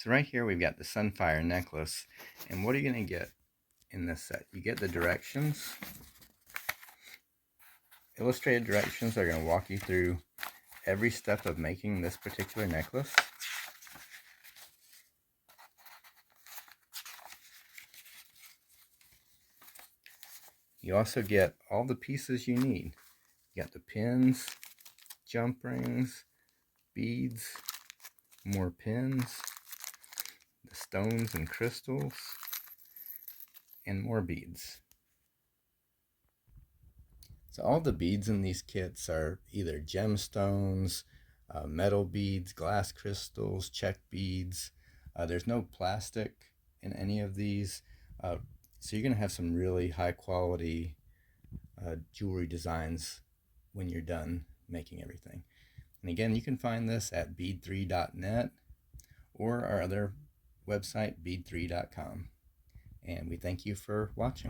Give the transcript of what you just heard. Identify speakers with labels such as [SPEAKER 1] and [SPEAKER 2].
[SPEAKER 1] So right here we've got the Sunfire necklace, and what are you going to get in this set? You get the directions. Illustrated directions are going to walk you through every step of making this particular necklace. You also get all the pieces you need. You got the pins, jump rings, beads, more pins, the stones and crystals, and more beads. So all the beads in these kits are either gemstones, metal beads, glass crystals, check beads. There's no plastic in any of these. So you're going to have some really high quality jewelry designs when you're done making everything. And again, you can find this at bead3.net or our other website, bead3.com. And we thank you for watching.